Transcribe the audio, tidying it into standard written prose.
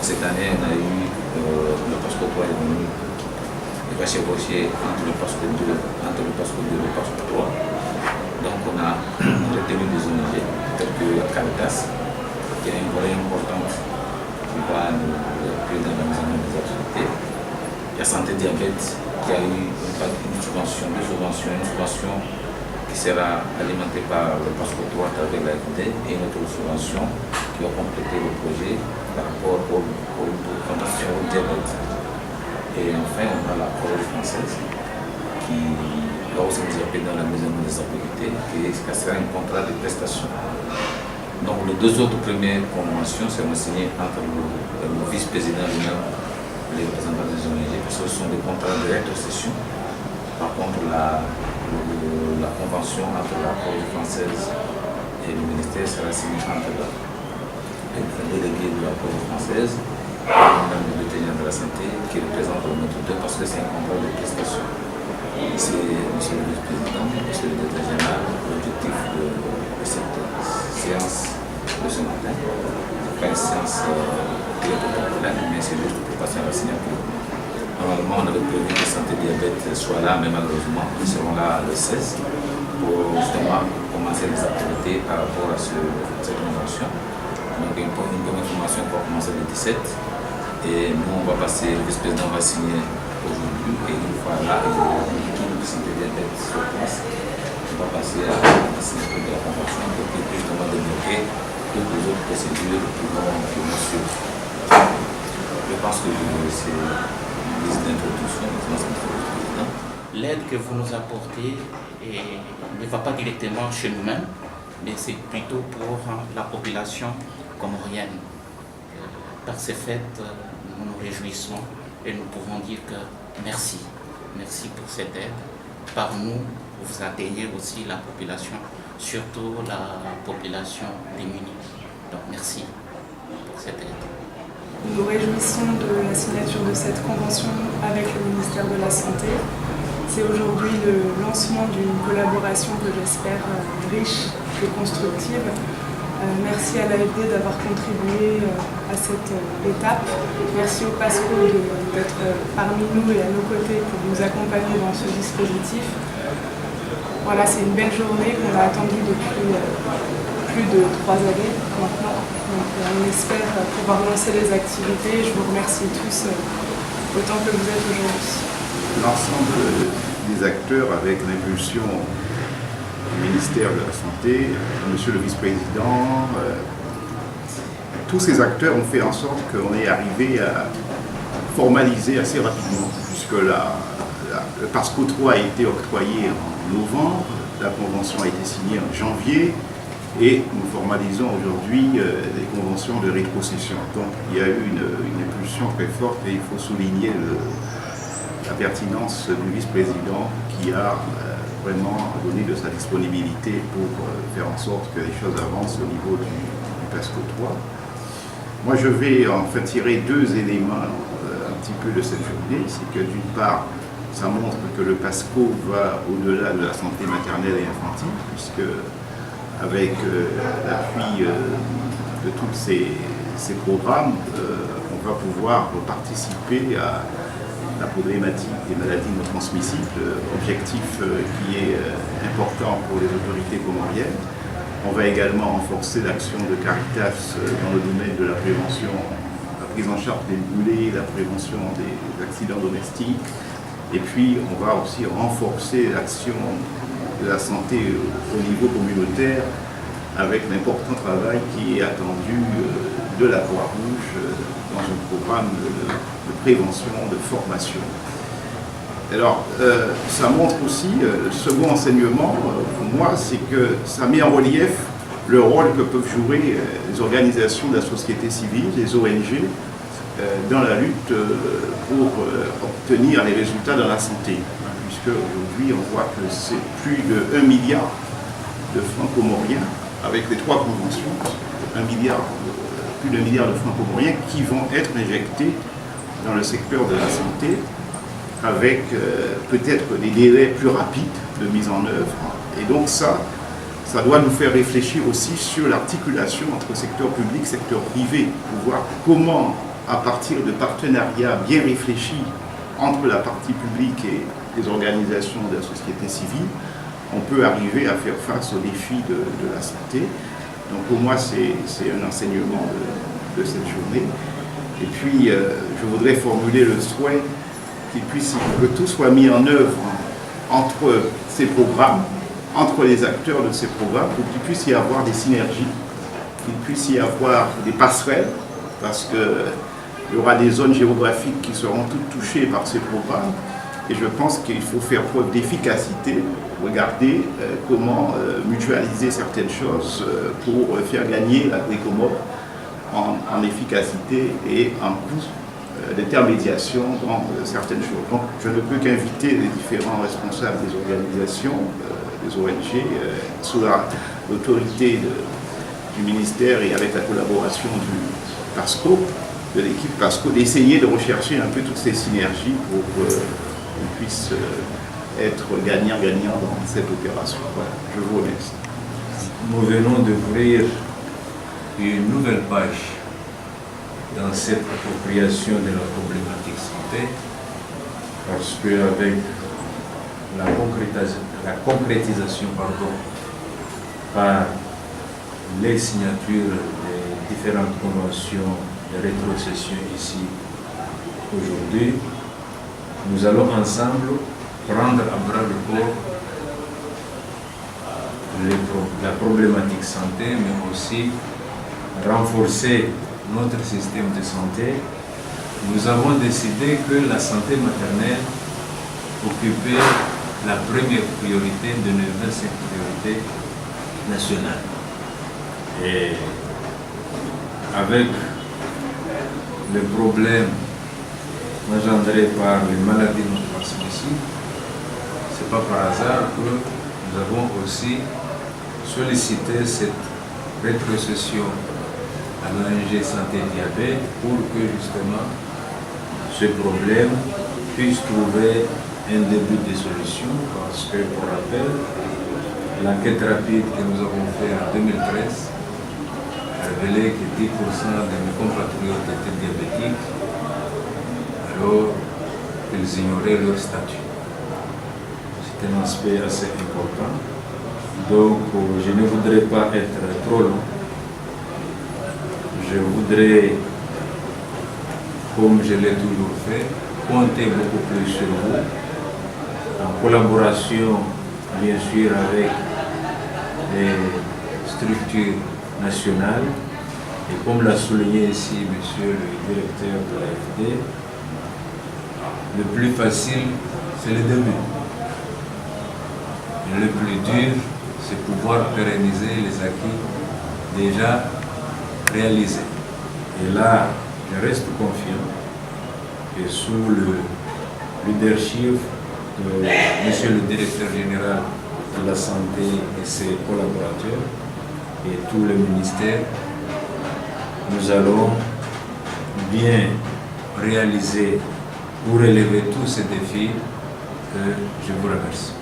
cette année, on a eu le PASCO 3 est venu. Il va chevaucher entre le PASCO 2 et le PASCO 3. Donc on a retenu des ONG telles que Caritas, qui a une volet importante qui va nous appuyer dans la mise en œuvre des activités. Il y a Santé Diabète qui a eu une subvention qui sera alimentée par le PASCO 3 avec l'AFD et une autre subvention qui va compléter le projet par rapport aux fondations au diabète. Et enfin, on a la Croix française qui va aussi nous appuyer dans la mise en œuvre des activités, qui sera un contrat de prestation. Donc les deux autres premières conventions seront signées entre le vice-président lui-même et les représentants des ONG, parce que ce sont des contrats de rétrocession. Par contre, la convention entre la Croix française et le ministère sera signée entre le délégué de la Croix française et le lieutenant de la santé qui représente le méthode 2 parce que c'est un contrat de prestation. C'est monsieur le vice-président, monsieur le directeur général, l'objectif de cette séance de ce matin. Pas une séance très populaire, mais c'est juste pour passer à la signature. Normalement, on avait prévu que Santé Diabète soit là, mais malheureusement, ils seront là le 16 pour justement commencer les activités par rapport à cette convention. Donc, une première formation va commencer le 17 et nous, on va passer, le vice-président va signer aujourd'hui et une fois là, l'équipe de Santé Diabète sur place, on va passer à la signature de la convention pour qu'il puisse justement débloquer toutes les autres procédures qui vont suivre. Je pense que c'est l'aide que vous nous apportez ne va pas directement chez nous-mêmes, mais c'est plutôt pour la population comorienne. Par ces fêtes, nous nous réjouissons et nous pouvons dire que merci. Merci pour cette aide. Par nous, vous atteignez aussi la population, surtout la population démunie. Donc merci pour cette aide. Nous nous réjouissons de la signature de cette convention avec le ministère de la Santé. C'est aujourd'hui le lancement d'une collaboration que j'espère riche et constructive. Merci à l'AFD d'avoir contribué à cette étape. Merci au PASCO d'être parmi nous et à nos côtés pour nous accompagner dans ce dispositif. Voilà, c'est une belle journée qu'on a attendue depuis plus de 3 années maintenant. Donc, on espère pouvoir lancer les activités. Je vous remercie tous autant que vous êtes aujourd'hui. L'ensemble des acteurs avec l'impulsion du ministère de la Santé, monsieur le vice-président, tous ces acteurs ont fait en sorte qu'on est arrivé à formaliser assez rapidement, puisque le PASCO 3 a été octroyé en novembre, la convention a été signée en janvier, et nous formalisons aujourd'hui des conventions de rétrocession. Donc il y a eu une impulsion très forte et il faut souligner la pertinence du vice-président qui a vraiment donné de sa disponibilité pour faire en sorte que les choses avancent au niveau du PASCO 3. Moi je vais en fait tirer 2 éléments un petit peu de cette journée. C'est que d'une part, ça montre que le PASCO va au-delà de la santé maternelle et infantile, puisque avec l'appui de tous ces programmes, on va pouvoir participer à la problématique des maladies non transmissibles, objectif qui est important pour les autorités comoriennes. On va également renforcer l'action de Caritas dans le domaine de la prévention, la prise en charge des brûlés, la prévention des accidents domestiques. Et puis on va aussi renforcer l'action de la santé au niveau communautaire avec l'important travail qui est attendu de la Croix-Rouge dans un programme de prévention, de formation. Alors, ça montre aussi, le second enseignement, pour moi, c'est que ça met en relief le rôle que peuvent jouer les organisations de la société civile, les ONG, dans la lutte pour obtenir les résultats dans la santé. Puisque aujourd'hui, on voit que c'est plus de 1 milliard de francs comoriens, avec les 3 conventions, plus d'1 milliard de francs comoriens qui vont être injectés dans le secteur de la santé, avec peut-être des délais plus rapides de mise en œuvre. Et donc ça doit nous faire réfléchir aussi sur l'articulation entre secteur public et secteur privé, pour voir comment à partir de partenariats bien réfléchis entre la partie publique et les organisations de la société civile, on peut arriver à faire face aux défis de la santé. Donc pour moi, c'est un enseignement de cette journée. Et puis, je voudrais formuler le souhait que tout soit mis en œuvre entre ces programmes, entre les acteurs de ces programmes, pour qu'il puisse y avoir des synergies, qu'il puisse y avoir des passerelles, parce qu'il y aura des zones géographiques qui seront toutes touchées par ces programmes. Et je pense qu'il faut faire preuve d'efficacité, regarder comment mutualiser certaines choses pour faire gagner la Bricomob en efficacité et en coût d'intermédiation dans certaines choses. Donc je ne peux qu'inviter les différents responsables des organisations, des ONG, sous l'autorité du ministère et avec la collaboration du PASCO, de l'équipe PASCO, d'essayer de rechercher un peu toutes ces synergies pour qu'on puisse être gagnant-gagnant dans cette opération. Voilà, je vous remercie. Nous venons d'ouvrir une nouvelle page dans cette appropriation de la problématique santé, parce qu'avec la concrétisation par les signatures des différentes conventions de rétrocession ici aujourd'hui, nous allons ensemble prendre à bras le corps la problématique santé, mais aussi renforcer notre système de santé. Nous avons décidé que la santé maternelle occupait la première priorité de nos 25 priorités nationales. Et avec le problème engendré par les maladies non transmissibles, ce n'est pas par hasard que nous avons aussi sollicité cette rétrocession à l'ONG Santé Diabète pour que justement ce problème puisse trouver un début de solution, parce que, pour rappel, l'enquête rapide que nous avons faite en 2013 a révélé que 10% de mes compatriotes étaient diabétiques alors qu'ils ignoraient leur statut. C'est un aspect assez important. Donc, je ne voudrais pas être trop long. Je voudrais, comme je l'ai toujours fait, compter beaucoup plus sur vous, en collaboration, bien sûr, avec les structures nationales. Et comme l'a souligné ici monsieur le directeur de l'AFD, le plus facile, c'est le début. Et le plus dur, c'est pouvoir pérenniser les acquis déjà réalisés. Et là, je reste confiant que sous le leadership de monsieur le directeur général de la santé et ses collaborateurs et tout le ministère, nous allons bien réaliser pour relever tous ces défis. Je vous remercie.